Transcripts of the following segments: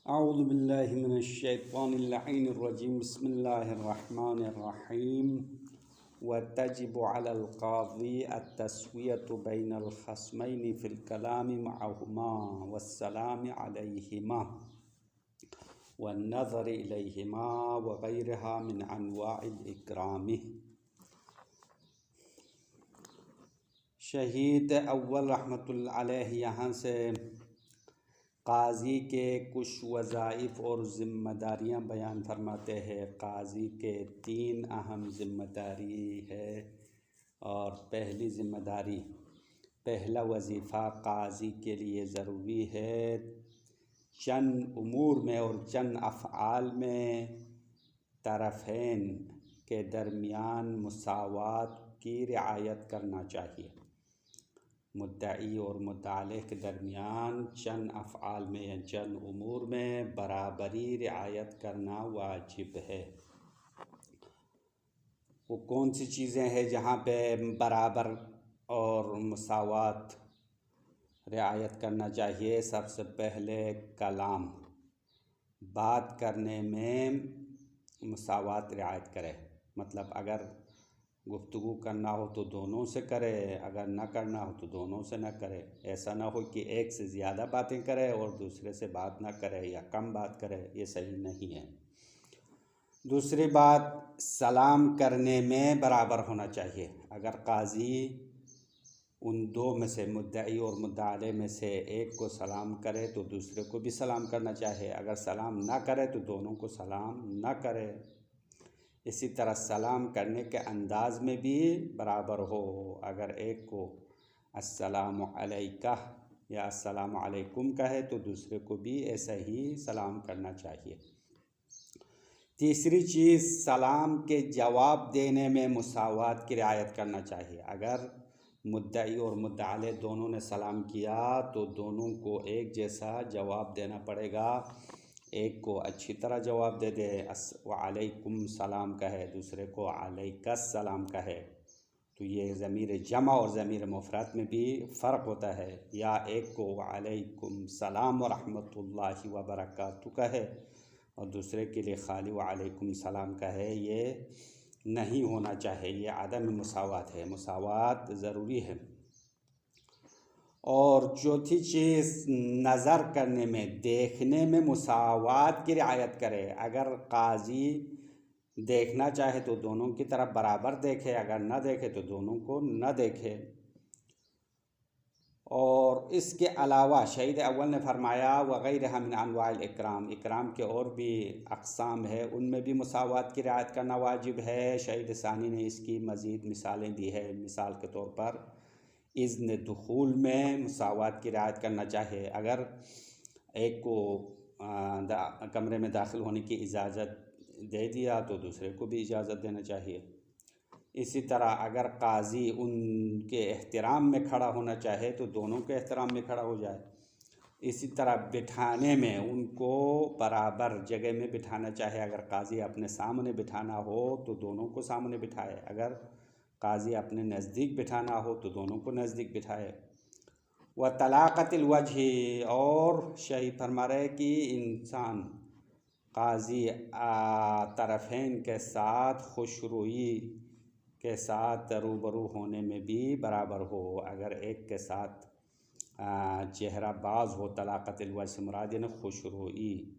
अऊज़ु बिल्लाहि मिनश्शैतानिर्रजीम बिस्मिल्लाहिर्रहमानिर्रहीम व तजिबु अलल क़ाज़ी अत-तस्वियतु बैनल ख़स्मैनि फ़िल कलामि मअहुमा वस्सलामु अलैहिमा वन्नज़रि इलैहिमा व ग़ैरिहा मिन अनवाइल इक्राम। शहीद अव्वल रहमतुल्लाह अलैह यहाँ से काज़ी के कुछ वज़ाइफ़ और ज़िम्मेदारियाँ बयान फरमाते हैं। काज़ी के 3 अहम ज़िम्मेदारी है और पहला वज़ीफ़ा काज़ी के लिए ज़रूरी है चंद उमूर में और चंद अफ़आल में तरफ़ैन के दरमियान मुसावात की रिआयत करना चाहिए। मुद्दई और मुद्दाअलेह के दरमियान चंद अफ़आल में या चंद उमूर में बराबरी रिआयत करना वाजिब है। वो कौन सी चीज़ें हैं जहाँ पे बराबर और मुसावात रिआयत करना चाहिए? सबसे पहले कलाम, बात करने में मुसावात रिआयत करे। मतलब अगर गुफ्तगू करना हो तो दोनों से करे, अगर न करना हो तो दोनों से न करे। ऐसा ना हो कि एक से ज़्यादा बातें करे और दूसरे से बात ना करे या कम बात करे, ये सही नहीं है। दूसरी बात, सलाम करने में बराबर होना चाहिए। अगर काज़ी उन दो में से, मुद्दई और मुद्दाअलेह में से एक को सलाम करे तो दूसरे को भी सलाम करना चाहिए। अगर सलाम ना करे तो दोनों को सलाम ना करे। इसी तरह सलाम करने के अंदाज़ में भी बराबर हो। अगर एक को अस्सलामु अलैका या अस्सलामु अलैकुम कहे तो दूसरे को भी ऐसा ही सलाम करना चाहिए। तीसरी चीज़, सलाम के जवाब देने में मुसावात की रिआयत करना चाहिए। अगर मुद्दई और मुद्दाअलेह दोनों ने सलाम किया तो दोनों को एक जैसा जवाब देना पड़ेगा। एक को अच्छी तरह जवाब दे दे, वालेकुम सलाम कहे, दूसरे को अलैकस सलाम कहे, तो ये ज़मीर जमा और ज़मीर मुफ़रद में भी फ़र्क होता है। या एक को वालेकुम सलाम व रहमतुल्लाहि व बरकातुहू कहे और दूसरे के लिए खाली वालेकुम सलाम कहे, ये नहीं होना चाहिए। ये आदम मुसावात है। मुसावात ज़रूरी है। और चौथी चीज़, नज़र करने में, देखने में मुसावात की रिआयत करे। अगर काज़ी देखना चाहे तो दोनों की तरफ बराबर देखे, अगर न देखे तो दोनों को न देखे। और इसके अलावा शहीद अव्वल ने फरमाया वग़ैरहा मिन अनवाइल इकराम, इकराम के और भी अक़साम है, उनमें भी मुसावात की रिआयत करना वाजिब है। शहीद सानी ने इसकी मज़ीद मिसालें दी है। मिसाल के तौर पर इज़्न दुखूल में मुसावात की रिआयत करना चाहिए। अगर एक को कमरे में दाखिल होने की इजाज़त दे दिया तो दूसरे को भी इजाज़त देना चाहिए। इसी तरह अगर काज़ी उनके एहतराम में खड़ा होना चाहे तो दोनों के एहतराम में खड़ा हो जाए। इसी तरह बिठाने में उनको बराबर जगह में बिठाना चाहिए। अगर काज़ी अपने सामने बिठाना हो तो दोनों को सामने बिठाए, अगर काज़ी अपने नज़दीक बिठाना हो तो दोनों को नज़दीक बिठाए। व तलाक़तिल वजही, और शहीद फरमा रहे कि इंसान काज़ी तरफ़ैन के साथ खुशरुई के साथ रूबरू होने में भी बराबर हो। अगर एक के साथ चेहरा बाज हो, तलाक़तिल वजह से मुराद यानी खुशरुई,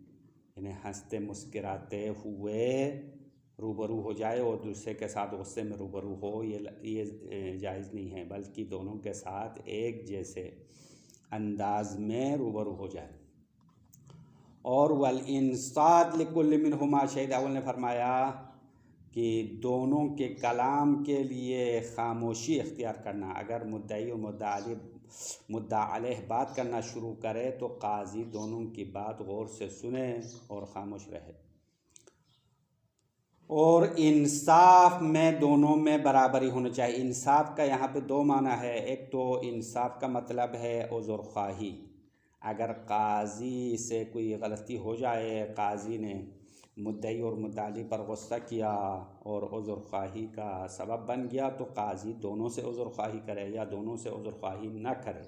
यानी हंसते मुस्कुराते हुए रूबरू हो जाए और दूसरे के साथ गुस्से में रूबरू हो, ये जायज़ नहीं है, बल्कि दोनों के साथ एक जैसे अंदाज में रूबरू हो जाए। और वल इंसात लिकुल्लि मिनहुमा, शहीद अव्वल ने फरमाया कि दोनों के कलाम के लिए खामोशी इख्तियार करना। अगर मुद्दई और मुद्दाअलेह बात करना शुरू करे तो काज़ी दोनों की बात गौर से सुने और खामोश रहे। और इंसाफ में दोनों में बराबरी होनी चाहिए। इंसाफ का यहाँ पे 2 माना है। एक तो इंसाफ का मतलब है उज़्र ख्वाही। अगर काज़ी से कोई गलती हो जाए, काज़ी ने मुद्दई और मुद्दाअली पर गुस्सा किया और उज़्र ख्वाही का सबब बन गया तो काज़ी दोनों से उज़्र ख्वाही करे या दोनों से उज़्र ख्वाही न करे।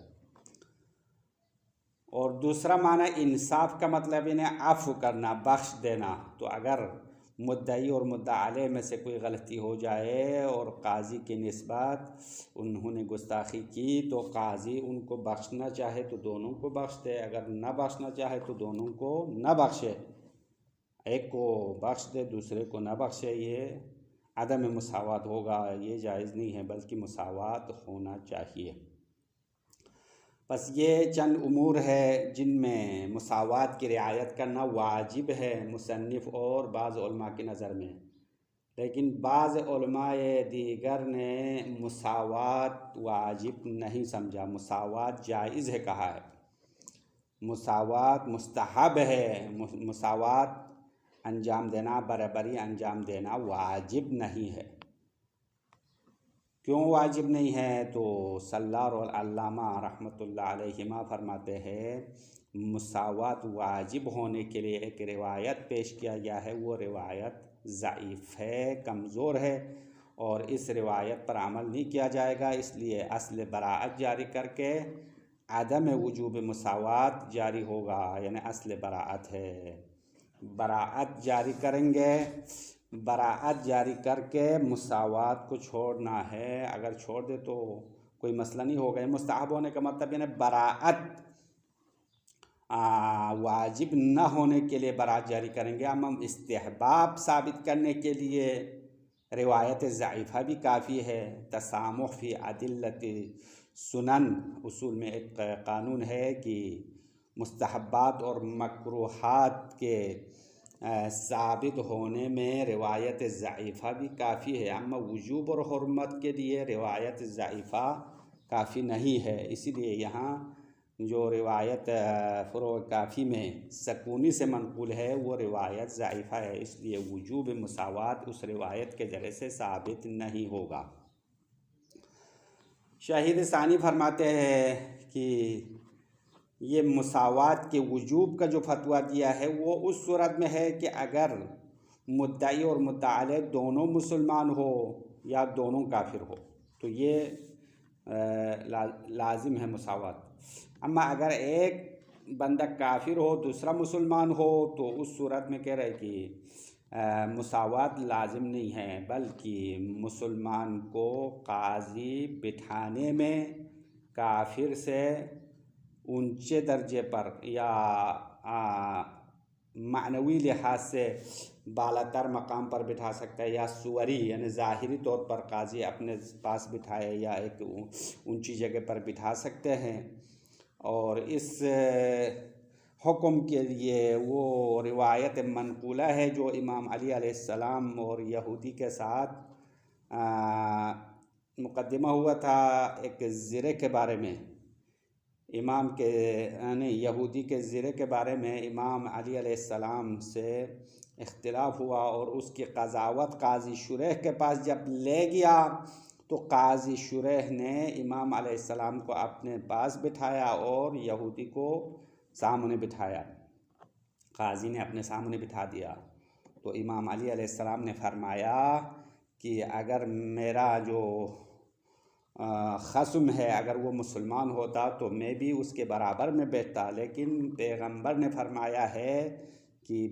और दूसरा माना इंसाफ का मतलब इन्हें आफ़ू करना, बख्श देना। तो अगर मुद्दई और मुद्दा अलैह में से कोई गलती हो जाए और काजी की निस्बत उन्होंने गुस्ताखी की तो काजी उनको बख्शना चाहे तो दोनों को बख्श दे, अगर न बख्शना चाहे तो दोनों को न बख्शे, एक को बख्श दे दूसरे को न बख्शे। ये अदम मुसावात होगा, ये जायज़ नहीं है, बल्कि मुसावात होना चाहिए। बस ये चंद उमूर है जिनमें मुसावात की रियायत करना वाजिब है मुसन्निफ़ और बाज़ उलमा की नज़र में। लेकिन बाज़ उलमाए दीगर ने मुसावात वाजिब नहीं समझा, मुसावात जायज़ है कहा है, मुसावात मुस्तहब है, मुसावात अंजाम देना, बराबरी अंजाम देना वाजिब नहीं है। क्यों वाजिब नहीं है? तो सल्लार और अल्लामा रहमतुल्लाह अलैहिमा फरमाते हैं मुसावात वाजिब होने के लिए एक रिवायत पेश किया गया है, वो रिवायत ज़ईफ़ है, कमज़ोर है और इस रिवायत पर अमल नहीं किया जाएगा। इसलिए अस्ल बराअत जारी करके आदम वजूब मुसावात जारी होगा, यानी अस्ल बराअत है। बराअत जारी करेंगे, बराअत जारी करके मुसावात को छोड़ना है। अगर छोड़ दे तो कोई मसला नहीं होगा। मुस्तहब होने का मतलब यानी बराअत वाजिब न होने के लिए बराअत जारी करेंगे। हम इस्तेहबाब साबित करने के लिए रिवायत ज़ईफ़ा भी काफ़ी है। तसामुह फ़ी अदिल्लति सुनन, उसूल में एक कानून है कि मुस्तहब्बात और मकरूहात के साबित होने में रिवायत ज़ईफ़ा भी काफ़ी है, अम्मा वजूब और हुर्मत के लिए रिवायत ज़ईफ़ा काफ़ी नहीं है। इसीलिए यहाँ जो रिवायत फ़ुरू काफ़ी में सकूनी से मनक़ूल है वो रिवायत ज़ईफ़ा है, इसलिए वजूब मुसावात उस रिवायत के ज़रिए से साबित नहीं होगा। शाहिद सानी फरमाते हैं कि ये मुसावात के वजूब का जो फतवा दिया है वो उस सूरत में है कि अगर मुद्दई और मुद्दा अलैह दोनों मुसलमान हो या दोनों काफिर हो तो ये लाजिम है मुसावात। अम्मा अगर एक बंदा काफिर हो दूसरा मुसलमान हो तो उस सूरत में कह रहे कि मुसावात लाजिम नहीं है, बल्कि मुसलमान को काजी बिठाने में काफिर से ऊंचे दर्जे पर या मानवी लिहाज से बालातर मकाम पर बिठा सकता है, या सुवरी यानी ज़ाहिरी तौर पर काजी अपने पास बिठाए या एक ऊंची जगह पर बिठा सकते हैं। और इस हुक्म के लिए वो रिवायत मनक़ूला है जो इमाम अली अलैहिस्सलाम और यहूदी के साथ मुक़द्दमा हुआ था एक ज़िरे के बारे में। इमाम के यानी यहूदी के ज़िरे के बारे में इमाम अली अलैहिस्सलाम से इख्तिलाफ हुआ और उसकी क़ज़ावत काजी शुरैह के पास जब ले गया तो काजी शुरैह ने इमाम अलैहिस्सलाम को अपने पास बिठाया और यहूदी को सामने बिठाया, काजी ने अपने सामने बिठा दिया। तो इमाम अली अलैहिस्सलाम ने फरमाया कि अगर मेरा जो ख़स्म है अगर वो मुसलमान होता तो मैं भी उसके बराबर में बैठता, लेकिन पैगंबर ने फरमाया है कि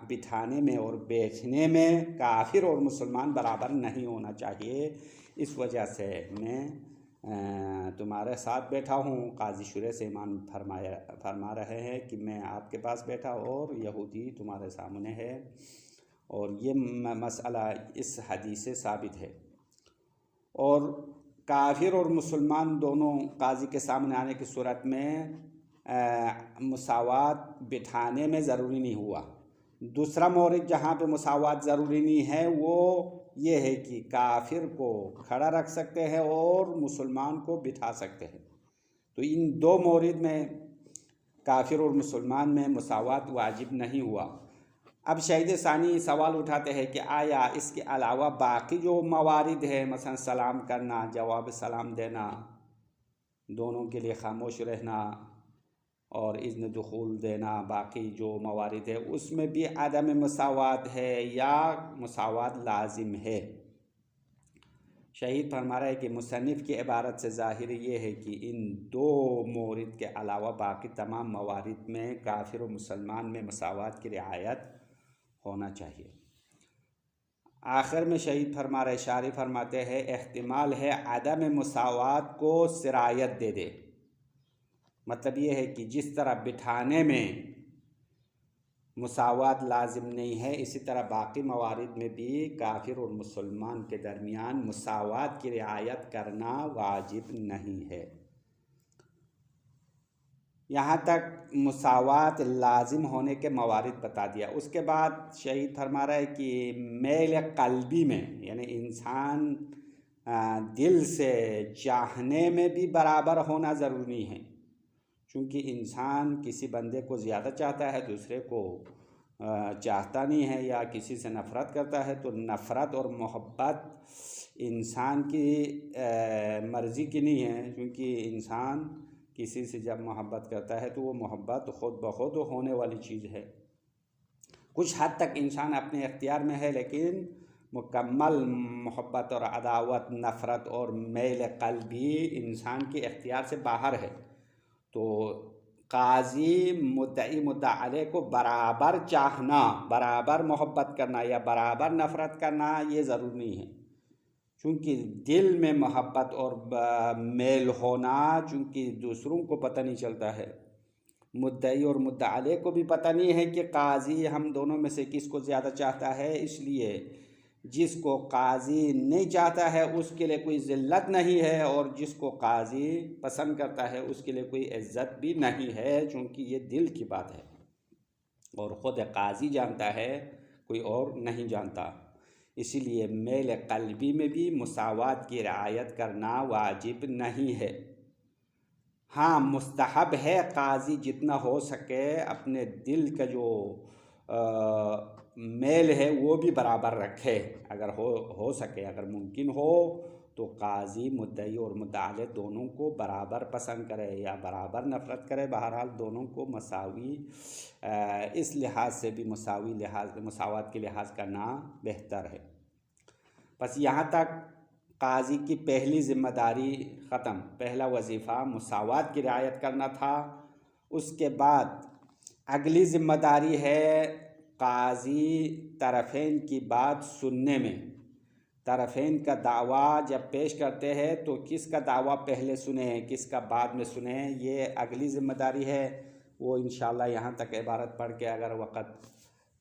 बिठाने में और बैठने में काफिर और मुसलमान बराबर नहीं होना चाहिए। इस वजह से मैं तुम्हारे साथ बैठा हूँ। काजी शुरे से इमाम फरमा रहे हैं कि मैं आपके पास बैठा और यहूदी तुम्हारे सामने है, और ये मसला इस हदीस से साबित है। और काफिर और मुसलमान दोनों काजी के सामने आने की सूरत में मुसावात बिठाने में ज़रूरी नहीं हुआ। दूसरा मौरिद जहाँ पे मुसावात ज़रूरी नहीं है वो ये है कि काफिर को खड़ा रख सकते हैं और मुसलमान को बिठा सकते हैं। तो इन दो मौरिद में काफिर और मुसलमान में मुसावात वाजिब नहीं हुआ। अब शाहिद सानी सवाल उठाते हैं कि आया इसके अलावा बाकी जो मवारिद है, मसलन सलाम करना, जवाब सलाम देना, दोनों के लिए खामोश रहना और इज़्न दुखूल देना, बाकी जो मवारिद है उसमें भी आदम मुसावात है या मुसावात लाजिम है? शहीद फरमा रहा है कि मुसन्निफ़ की इबारत से ज़ाहिर ये है कि इन दो मोरिद के अलावा बाकी तमाम मवारिद में काफिर और मुसलमान में मसावत की रियायत होना चाहिए। आखिर में शहीद फरमा रहे शारी फरमाते हैं एहतिमाल है अदम मुसावात को सिरायत दे दे। मतलब ये है कि जिस तरह बिठाने में मुसावात लाजिम नहीं है, इसी तरह बाकी मवारिद में भी काफिर और मुसलमान के दरमियान मुसावात की रियायत करना वाजिब नहीं है। यहाँ तक मुसावात लाजिम होने के मवारिद बता दिया। उसके बाद शहीद फरमा रहा है कि मेल कल्बी में, यानी इंसान दिल से चाहने में भी बराबर होना ज़रूरी है। क्योंकि इंसान किसी बंदे को ज़्यादा चाहता है, दूसरे को चाहता नहीं है, या किसी से नफ़रत करता है, तो नफ़रत और मोहब्बत इंसान की मर्ज़ी की नहीं है। क्योंकि इंसान किसी से जब मोहब्बत करता है तो वो मोहब्बत ख़ुद ब खुद होने वाली चीज़ है। कुछ हद तक इंसान अपने इख्तियार में है, लेकिन मुकम्मल मोहब्बत और अदावत, नफ़रत और मेल क़ल्बी इंसान के इख्तियार से बाहर है। तो काजी मुद्दई मुद्दा अलैह को बराबर चाहना, बराबर मोहब्बत करना या बराबर नफ़रत करना ये ज़रूरी नहीं है। चूँकि दिल में मोहब्बत और मेल होना चूँकि दूसरों को पता नहीं चलता है, मुद्दई और मुद्दा अलैह को भी पता नहीं है कि काजी हम दोनों में से किसको ज़्यादा चाहता है। इसलिए जिसको काजी नहीं चाहता है उसके लिए कोई ज़िल्लत नहीं है, और जिसको काजी पसंद करता है उसके लिए कोई इज़्ज़त भी नहीं है। चूँकि ये दिल की बात है और ख़ुद काजी जानता है, कोई और नहीं जानता। इसीलिए मेल क़ल्बी में भी मुसावात की रियायत करना वाजिब नहीं है। हाँ, मुस्तहब है काजी जितना हो सके अपने दिल का जो मेल है वो भी बराबर रखे। अगर हो सके, अगर मुमकिन हो तो काजी मुद्दई और मुद्दा अलैह दोनों को बराबर पसंद करे या बराबर नफ़रत करे। बहरहाल दोनों को मसावी, इस लिहाज से भी मुसावात के लिहाज करना बेहतर है। बस यहाँ तक काजी की पहली ज़िम्मेदारी ख़त्म। पहला वजीफ़ा मुसावात की रियायत करना था। उसके बाद अगली ज़िम्मेदारी है काजी तरफ़ैन की बात सुनने में। तरफ़ैन का दावा जब पेश करते हैं तो किसका दावा पहले सुने, किसका बाद में सुने, ये अगली ज़िम्मेदारी है। वो इंशाअल्लाह यहाँ तक इबारत पढ़ के अगर वक़्त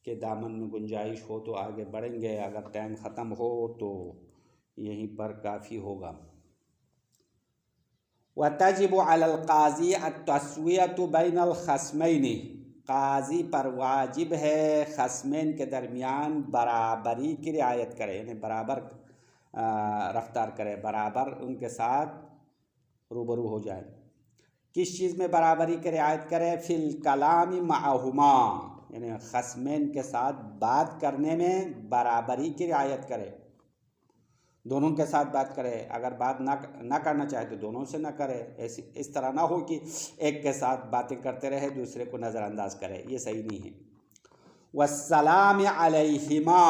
के दामन में गुंजाइश हो तो आगे बढ़ेंगे, अगर टाइम ख़त्म हो तो यहीं पर काफ़ी होगा। वतजिबु अलल काज़ी अत-तस्वियतु बैनल खस्मैनि, काजी पर वाजिब है खस्मैन के दरमियान बराबरी की रियायत करे, यानी बराबर रफ्तार करे, बराबर उनके साथ रूबरू हो जाए। किस चीज़ में बराबरी की रियायत करे? फिल कलामी माहुमा, यानी खस्मैन के साथ बात करने में बराबरी की रियायत करे, दोनों के साथ बात करे। अगर बात ना करना चाहे तो दोनों से ना करे। ऐसी इस तरह ना हो कि एक के साथ बातें करते रहे दूसरे को नज़रअंदाज करे, ये सही नहीं है। वस्सलाम अलैहिमा,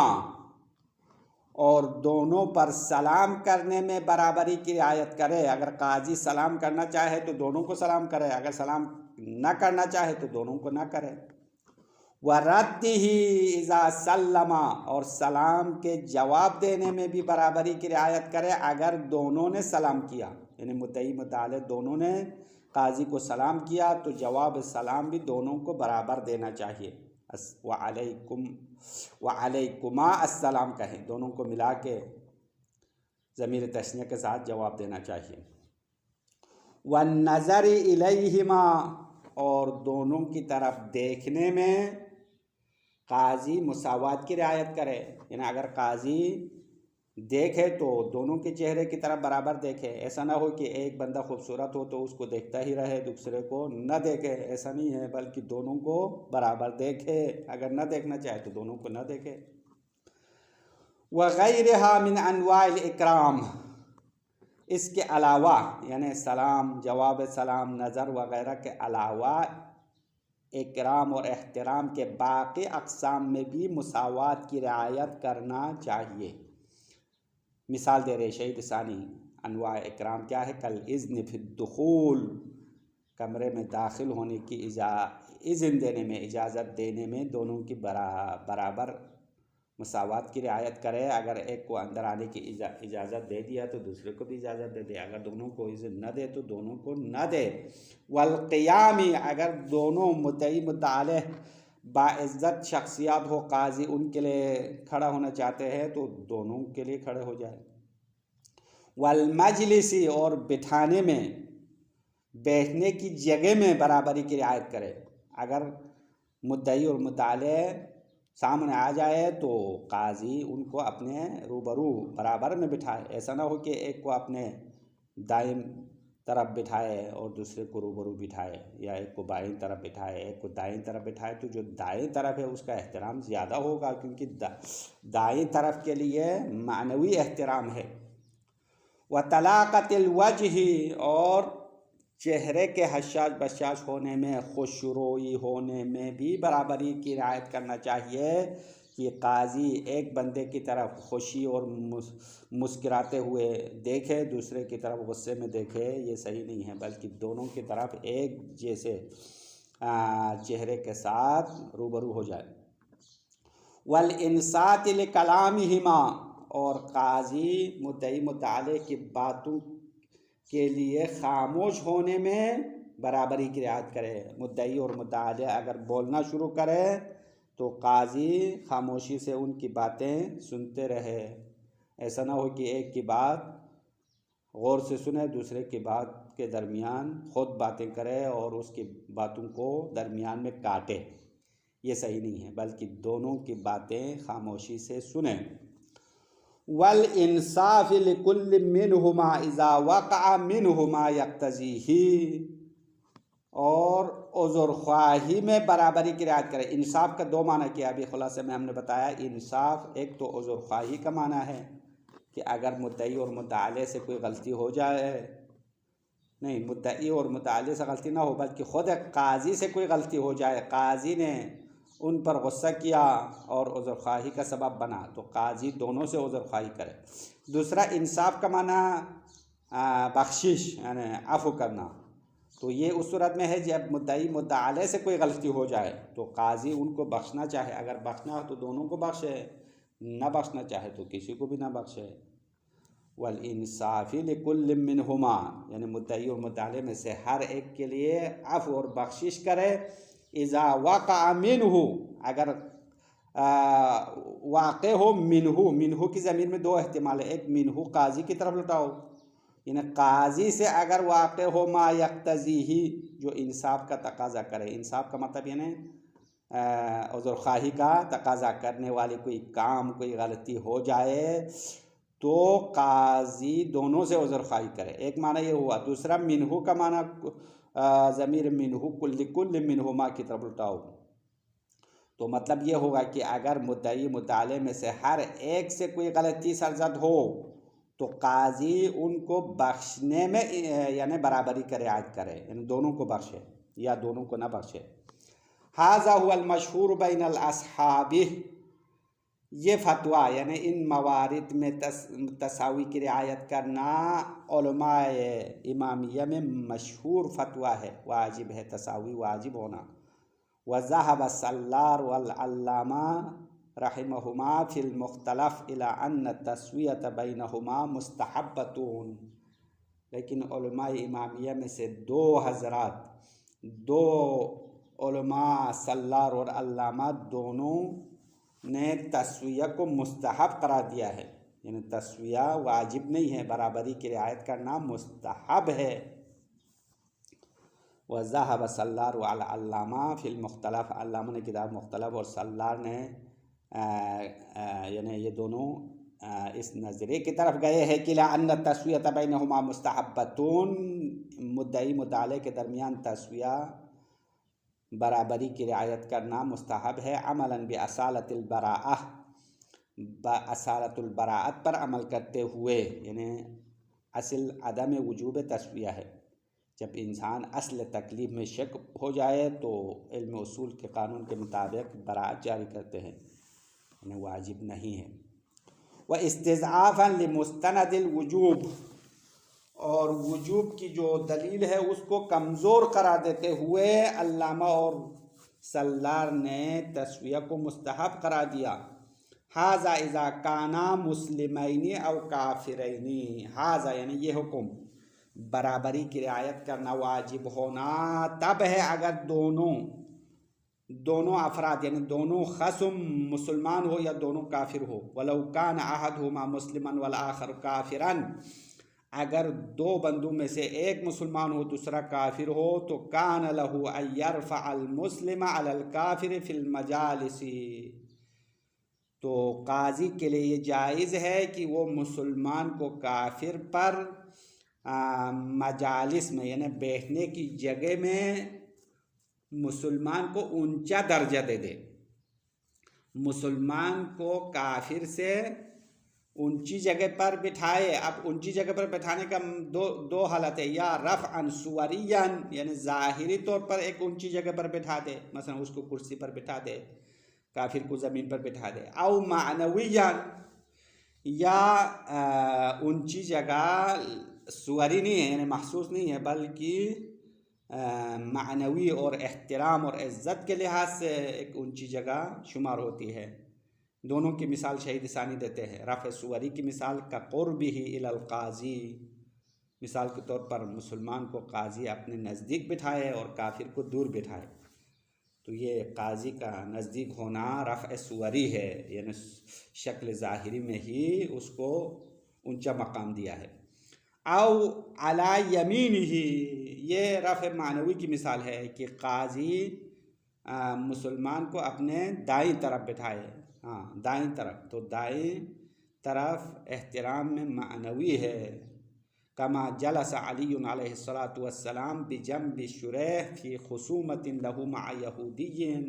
और दोनों पर सलाम करने में बराबरी की रियायत करे। अगर काजी सलाम करना चाहे तो दोनों को सलाम करे, अगर सलाम ना करना चाहे तो दोनों को ना करे। वरद्दिही इज़ा सल्लमा, और सलाम के जवाब देने में भी बराबरी की रियायत करे अगर दोनों ने सलाम किया, यानी मुद्दई मुद्दा अलैह दोनों ने काजी को सलाम किया तो जवाब सलाम भी दोनों को बराबर देना चाहिए। व अलैकुमा अस्सलाम कहें, दोनों को मिला के ज़मीर तस्निया के साथ जवाब देना चाहिए। वन नज़र इलैहिमा, और दोनों की तरफ देखने में काजी मुसावात की रियायत करे, यानी अगर काजी देखे तो दोनों के चेहरे की तरफ बराबर देखे। ऐसा ना हो कि एक बंदा खूबसूरत हो तो उसको देखता ही रहे, दूसरे को न देखे, ऐसा नहीं है, बल्कि दोनों को बराबर देखे। अगर न देखना चाहे तो दोनों को न देखे। वग़ैरहा मिन अनवाइल इकराम, इसके अलावा यानी सलाम, जवाब सलाम, नज़र वग़ैरह के अलावा इकराम और एहतराम के बाकी अक़साम में भी मुसावात की रियायत करना चाहिए। मिसाल दे रहे शहीद सानी अनवा इकराम क्या है, कल इज़्न फी दुखूल, कमरे में दाखिल होने की इज़्न देने में, इजाज़त देने में दोनों की बराबर मसावात की रियायत करे। अगर एक को अंदर आने की इजाज़त दे दिया तो दूसरे को भी इजाज़त दे दे, अगर दोनों को इज़्न न दे तो दोनों को न दे। वल क़ियामी, अगर दोनों मुद्दई मुद्दा अलैह बाइज़्ज़त शख्सियात हो, काजी उनके लिए खड़ा होना चाहते हैं तो दोनों के लिए खड़े हो जाए। वल मजलिसी, और बिठाने में, बैठने की जगह में बराबरी की रियायत करे। अगर मुद्दई और मुद्दा अलैह सामने आ जाए तो काजी उनको अपने रूबरू बराबर में बिठाए। ऐसा ना हो कि एक को अपने दाईं तरफ बिठाए और दूसरे को रूबरू बिठाए, या एक को बाईं तरफ बिठाए एक को दाईं तरफ बिठाए। तो जो दाईं तरफ है उसका एहतराम ज़्यादा होगा, क्योंकि दाईं तरफ के लिए मानवी एहतराम है। व तलाक़तिल वजही, और चेहरे के हशाश बशाश होने में, खुशरोई होने में भी बराबरी की रियायत करना चाहिए कि काजी एक बंदे की तरफ खुशी और मुस्कुराते हुए देखे, दूसरे की तरफ गुस्से में देखे, ये सही नहीं है, बल्कि दोनों की तरफ एक जैसे चेहरे के साथ रूबरू हो जाए। वल इंसात लिल कलामिहिमा, और काजी मुद्दई मुद्दाले की बातों के लिए खामोश होने में बराबरी की रियायत करे। मुद्दई और मुद्दाले अगर बोलना शुरू करे तो काजी खामोशी से उनकी बातें सुनते रहे। ऐसा ना हो कि एक की बात गौर से सुने, दूसरे की बात के दरमियान खुद बातें करे और उसकी बातों को दरमियान में काटे, ये सही नहीं है, बल्कि दोनों की बातें खामोशी से सुने। वल इंसाफ लिकुल्ल मिनहुमा इज़ा वक़अ मिनहुमा यक्तज़ीही, और उज़ुर ख्वाही में बराबरी की रियायत करें। इंसाफ का दो माना किया, अभी खुलासे में हमने बताया। इंसाफ एक तो उज़ुर ख्वाही का माना है कि अगर मुद्दई और मुद्दाले से कोई गलती हो जाए, नहीं, मुद्दई और मुद्दाले से गलती ना हो बल्कि ख़ुद काजी से कोई गलती हो जाए, काजी ने उन पर गुस्सा किया और उज़्र ख्वाही का सबब बना, तो काजी दोनों से उज़्र ख्वाही करे। दूसरा इंसाफ का माना बख्शिश यानी अफ़ू करना, तो ये उस सूरत में है जब मुद्दई मुद्दाले से कोई गलती हो जाए तो काजी उनको बख्शना चाहे, अगर बख्शना हो तो दोनों को बख्शे, न बख्शना चाहे तो किसी को भी ना बख्शे। वल इंसाफ़ी लिकुल्ल मिनहुमा, यानी मुद्दई और मुद्दाले में से हर एक के लिए अफ़ और बख्शिश करे। इज़ा वक़अ मिनहु, अगर वाक़े हो मिनहु, मिनहु की ज़मीर में दो एहतिमाल है, एक मिनहु काजी की तरफ लौटाओ, यानी काजी से अगर वाक़े हो मा यक्तज़ीही, जो इंसाफ का तकाज़ा करे। इंसाफ का मतलब यानी उज़्र ख्वाही का तकाज़ा करने वाली कोई काम, कोई गलती हो जाए तो काजी दोनों से उज़्र ख्वाही करे, एक माना ये हुआ। दूसरा मिनहु का माना ज़मीर मिनहु कुल्ल मिनहुमा की तरफ उठाओ, तो मतलब ये होगा कि अगर मुद्दई मुद्दाले में से हर एक से कोई गलती सरजद हो तो काजी उनको बख्शने में यानी बराबरी का रियायत करे, यानी दोनों को बख्शे या दोनों को ना बख्शे। हाज़ा हुवल मशहूर बैनल अस्हाबी, ये फतवा यानी इन मवारिद में तसावी की रियायत करना उलमाए इमामिया में मशहूर फतवा है, वाजिब है, तसावी वाजिब होना। वज़हब सल्लार वल अल्लामा रहिमहुमा फिल मुख्तलफ इला अन्न तस्वियत बैनहुमा मुस्तहब्बतून, लेकिन उलमाए इमामिया में से दो हज़रात, दो उलमा सल्लार और अल्लामा दोनों ने तस्विया को मुस्तहब करार दिया है, यानी तस्विया वाजिब नहीं है, बराबरी की रियायत करना मुस्तहब है। वज़हब सल्लार वाला अल्लामा फिल मुख्तलफ, अल्लामा ने किताब मुख्तलफ और सल्लार ने यानी ये दोनों इस नज़रे की तरफ गए हैं कि ला अन्न तस्वियत बैनहुमा मुस्तहब्बतून, मुद्दई मुद्दाले के दरमियान तस्विया बराबरी की रियायत करना मुस्तहब है। अमलन बिअसालतिल बराअह, असालतुल बराअत पर अमल करते हुए, यानी असल अदम वजूब तस्विया है। जब इंसान असल तकलीफ में शक हो जाए तो इल्म उसूल के कानून के मुताबिक बराअत जारी करते हैं, यानी वाजिब नहीं है। व इस्तिज़आफ़न लिमुस्तनदिल वजूब, और वजूब की जो दलील है उसको कमज़ोर करार देते हुए अल्लामा और सल्लार ने तस्विया को मुस्तहब करार दिया। हाजा इज़ा काना मुस्लिमैनी और काफिरैनी, हाजा यानी ये हुक्म, बराबरी की रियायत करना वाजिब होना तब है अगर दोनों अफराद यानी दोनों खसम मुसलमान हो या दोनों काफिर हो। वलौ कान अहदहुमा मुस्लिमन वल आखर काफिरन, अगर दो बंदों में से एक मुसलमान हो दूसरा काफिर हो तो कान लहू अन यरफ़अ अल मुस्लिम अलल काफिर फिल मजालिसी, तो काजी के लिए ये जायज़ है कि वो मुसलमान को काफिर पर मजालिस में यानी बैठने की जगह में मुसलमान को ऊंचा दर्जा दे दे। मुसलमान को काफिर से ऊंची जगह पर बिठाए। अब ऊंची जगह पर बैठाने का दो हालत है, या रफ़अन सुवरियन यानी ज़ाहिरी तौर पर एक ऊंची जगह पर बैठा दे, मसलन उसको कुर्सी पर बैठा दे, काफिर को ज़मीन पर बैठा दे, औ मानवियन, या ऊंची जगह सुवरी नहीं है यानी महसूस नहीं है बल्कि मानवी और एहतराम और इज़्ज़त के लिहाज से एक ऊंची जगह शुमार होती है। दोनों की मिसाल शहीद सानी देते हैं। रफ़ सुवरी की मिसाल का क़ुर्बिही इलल क़ाज़ी, मिसाल के तौर पर मुसलमान को काजी अपने नज़दीक बिठाए और काफिर को दूर बिठाए, तो ये काजी का नज़दीक होना रफ़ सुवरी है, यानी शक्ल ज़ाहिरी में ही उसको ऊंचा मकाम दिया है। औ अला यमीनिही, ये रफ़ मानवी की मिसाल है कि काजी मुसलमान को अपने दाईं तरफ बिठाए, हाँ दाईं तरफ, तो दाईं तरफ एहतराम में मानवी है। कमा जलस अली अलैहिस्सलातु वस्सलाम बिजंबि शुरैह फी खुसूमतिन लहू मअ यहूदिय्यिन,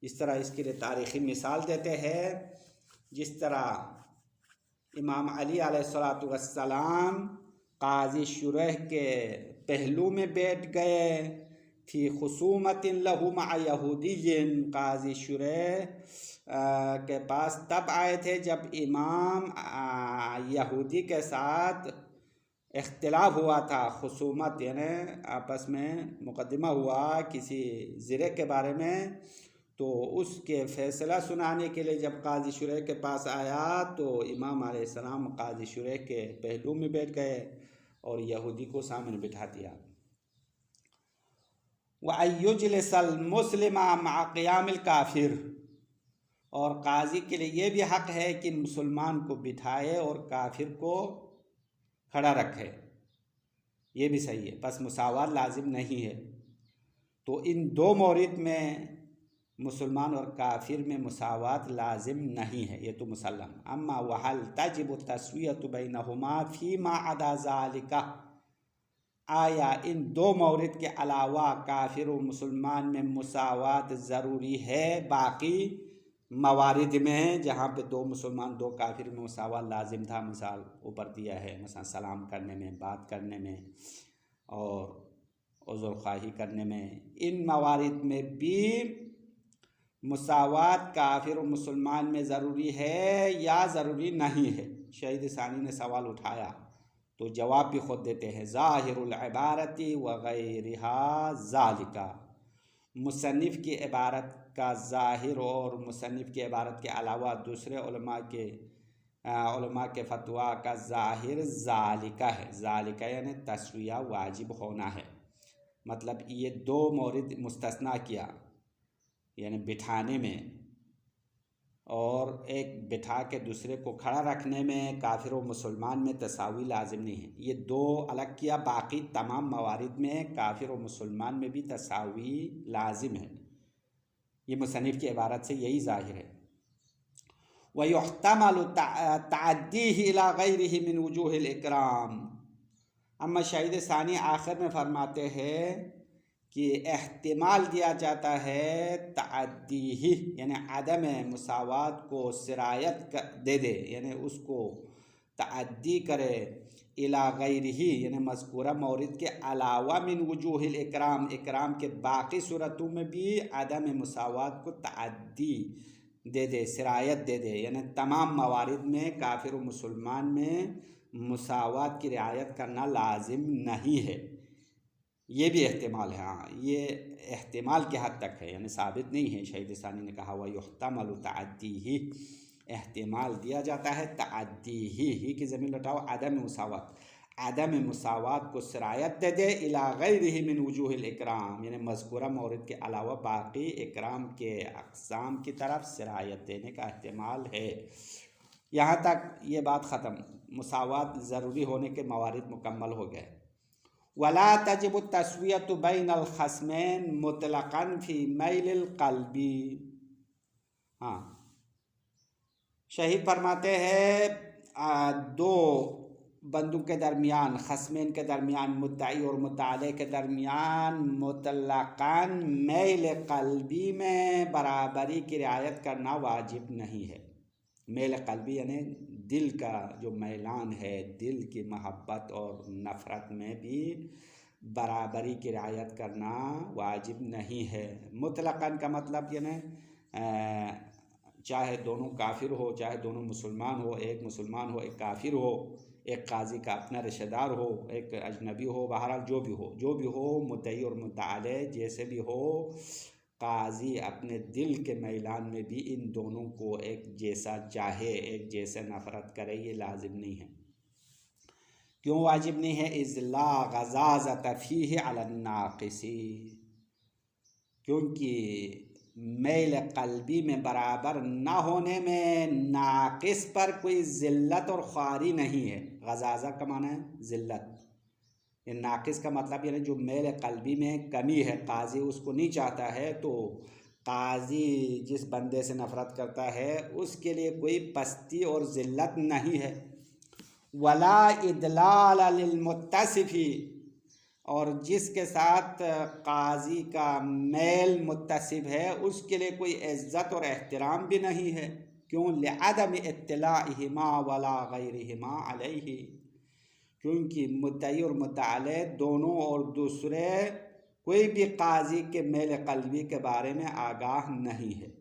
इस तरह इसके लिए तारीख़ी मिसाल देते हैं जिस तरह इमाम अली अलैहिस्सलातु वस्सलाम काजी शुरैह के पहलू में बैठ गए, फी खुसूमतिन लहू मअ यहूदिय्यिन, काजी शुरैह के पास तब आए थे जब इमाम यहूदी के साथ इख्तिलाफ हुआ था। खुसूमत यानी आपस में मुकदमा हुआ किसी ज़िरे के बारे में, तो उसके फ़ैसला सुनाने के लिए जब काजी शुरैह के पास आया तो इमाम अलैहिस्सलाम काजी शुरैह के पहलू में बैठ गए और यहूदी को सामने बिठा दिया। व अय्युजलिसल मुस्लिमा मअ क़ियामिल काफिर, और काजी के लिए ये भी हक़ है कि मुसलमान को बिठाए और काफिर को खड़ा रखे, ये भी सही है, बस मुसावात लाजिम नहीं है। तो इन दो मौरिद में मुसलमान और काफिर में मुसावात लाजिम नहीं है, ये तो मुसल्लम। अम्मा वहल तजिबु तस्वियतु बैनहुमा फीमा अदा ज़ालिका, आया इन दो मौरिद के अलावा काफिर और मुसलमान में मुसावात ज़रूरी है बाकी मवारिद में जहाँ पे दो मुसलमान दो काफिर में मुसावात लाजिम था, मिसाल ऊपर दिया है, मसलन सलाम करने में, बात करने में और उज़्र ख्वाही करने में, इन मवारिद में भी मुसावात काफिर और मुसलमान में ज़रूरी है या ज़रूरी नहीं है। शहीद सानी ने सवाल उठाया तो जवाब भी ख़ुद देते हैं, ज़ाहिरुल इबारती व गैरिहा ज़ालिका, मुसन्निफ़ की इबारत का ज़ाहिर और मुसन्निफ़ की इबारत के अलावा दूसरे उलमा के फतवा का ज़ाहिर ज़ालिका है। ज़ालिका यानी तस्विया वाजिब होना है, मतलब ये दो मौरिद मुस्तस्ना किया, यानी बिठाने में और एक बिठा के दूसरे को खड़ा रखने में काफिर और मुसलमान में तसावी लाजिम नहीं है, ये दो अलग किया। बाकी तमाम मवारिद में काफिर और मुसलमान में भी तसावी लाजिम है, ये मुसन्निफ़ की इबारत से यही ज़ाहिर है। वयुहतमलु तअद्दीही इला गैरिही मिन वजूहिल इकराम, अम्मा शहीद सानी आखिर में फरमाते हैं कि एहतिमाल दिया जाता है तअद्दीही यानी अदम मुसावात को सिरायत दे दे, यानी उसको तअद्दी करे, इला गैरिही यानी मज़कूरा मौरिद के अलावा मिन वजूहिल इकराम, इकराम के बाकी सूरतों में भी अदम मुसावात को तअद्दी दे दे, सिरायत दे दे, यानी तमाम मवारिद में काफिर और मुसलमान में मुसावात की रियायत करना लाजिम नहीं है। ये भी एहतिमाल है। हाँ, ये एहतिमाल के हद तक है, यानी साबित नहीं है। शहीद सानी ने कहा वह युहतमल तअद्दी ही, एहतिमाल दिया जाता है तअद्दी ही की ज़मीन लौटाओ, आदम मुसावत, आदम मुसावत को सिरायत दे दे इला गैरिही मिन वजूहिल इकराम, यानी मज़कूरा मौरिद के अलावा बाकी इकराम के अक़साम की तरफ सिरायत देने का एहतिमाल है। यहाँ तक ये बात ख़त्म। मुसावत ज़रूरी होने के मवारिद मुकम्मल हो गए। वला तजिबु तस्वियतु बैनल खस्मैन मुतलक़न फ़ी मैलिल क़ल्बी। हाँ, शहीद फरमाते हैं दो बंदों के दरमियान, खस्मैन के दरमियान, मुद्दाई और मुद्दाले के दरमियान मुतलक़न मैल क़ल्बी में बराबरी की रियायत करना वाजिब नहीं है। मैल क़ल्बी यानी दिल का जो मैलान है, दिल की मोहब्बत और नफ़रत में भी बराबरी की रियायत करना वाजिब नहीं है। मुतलक़न का मतलब यानी चाहे दोनों काफिर हो, चाहे दोनों मुसलमान हो, एक मुसलमान हो, एक काफिर हो, एक काजी का अपना रिश्तेदार हो, एक अजनबी हो, बहरहाल जो भी हो, मुद्दई और मुद्दाले जैसे भी हो, काजी अपने दिल के मैलान में भी इन दोनों को एक जैसा चाहे, एक जैसे नफ़रत करे, ये लाजिम नहीं है। क्यों वाजिब नहीं है? इज़ला गज़ाज़त फ़ीही अलन नाक़िसी, क्योंकि मैल क़ल्बी में बराबर ना होने में नाक़िस पर कोई ज़िल्लत और ख्वारी नहीं है। गज़ाज़ा का माना है ज़िल्लत, ये नाक़िस का मतलब यानी जो मैल क़ल्बी में कमी है, काजी उसको नहीं चाहता है, तो काजी जिस बंदे से नफ़रत करता है उसके लिए कोई पस्ती और ज़िल्लत नहीं है। वला इदलाल लिल मुत्तसिफ़ी, और जिसके साथ काजी का मैल मुत्तसिब है उसके लिए कोई इज़्ज़त और एहतराम भी नहीं है। क्यों? लिअदम इत्तिलाइहिमा वला गैरिहिमा अलैहि, क्योंकि मुद्दई और मुद्दाले दोनों और दूसरे कोई भी काजी के मैल क़ल्बी के बारे में आगाह नहीं है,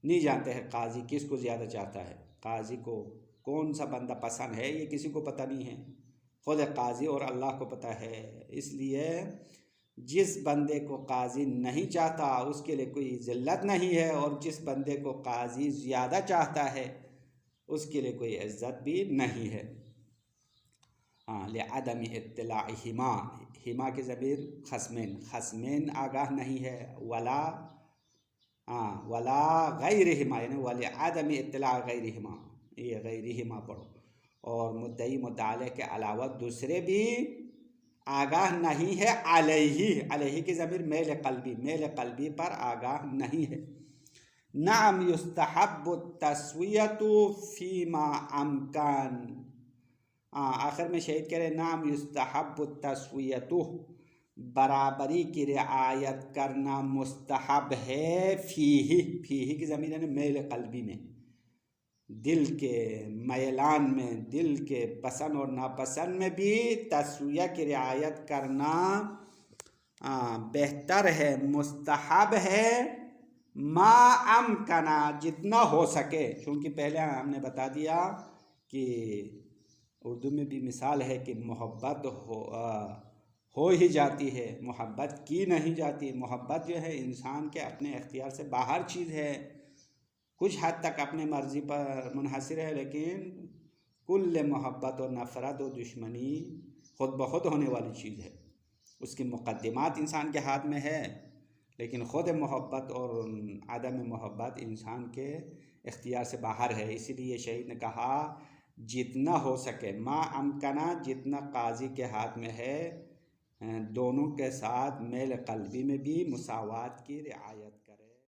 नहीं जानते हैं काजी किसको ज़्यादा चाहता है, काजी को कौन सा बंदा पसंद है, ये किसी को पता नहीं है, खुद काजी और अल्लाह को पता है। इसलिए जिस बंदे को काजी नहीं चाहता उसके लिए कोई ज़िल्लत नहीं है, और जिस बंदे को काजी ज़्यादा चाहता है उसके लिए कोई इज़्ज़त भी नहीं है। हाँ, लिअदम इत्तिलाइहिमा, हिमा की ज़मीर खस्मैन, खस्मैन आगाह नहीं है। वला गैरिहिमा यानी वलिअदम इत्तिला गैरिहिमा, ये गैरिहिमा पढ़ो, और मुद्दई मुद्दाले के अलावा दूसरे भी आगाह नहीं है। अलैहि की ज़मीर मैल क़ल्बी पर आगाह नहीं है। नाम युस्तहब्बु तस्वियतु फीमा अमकान, आखिर में शहीद कह रहे नाम युस्तहब्बु तस्वियतु, बराबरी की रियायत करना मुस्तहब है। फीही की ज़मीर यानी मैल क़ल्बी में, दिल के मैलान में, दिल के पसंद और नापसंद में भी तस्विया की रियायत करना बेहतर है, मुस्तहब है। मा अमकना, जितना हो सके, क्योंकि पहले हमने बता दिया कि उर्दू में भी मिसाल है कि मोहब्बत हो ही जाती है, मोहब्बत की नहीं जाती। मोहब्बत जो है इंसान के अपने इख्तियार से बाहर चीज़ है, कुछ हद तक अपने मर्ज़ी पर मुनहसर है, लेकिन कुल मोहब्बत और नफ़रत और दुश्मनी ख़ुद ब खुद होने वाली चीज़ है। उसकी मुक़द्दिमात इंसान के हाथ में है, लेकिन ख़ुद मोहब्बत और आदम मोहब्बत इंसान के इख्तियार से बाहर है। इसीलिए शहीद ने कहा जितना हो सके, मा अमकना, जितना काजी के हाथ में है, दोनों के साथ मैल क़ल्बी में भी मुसावात की रियायत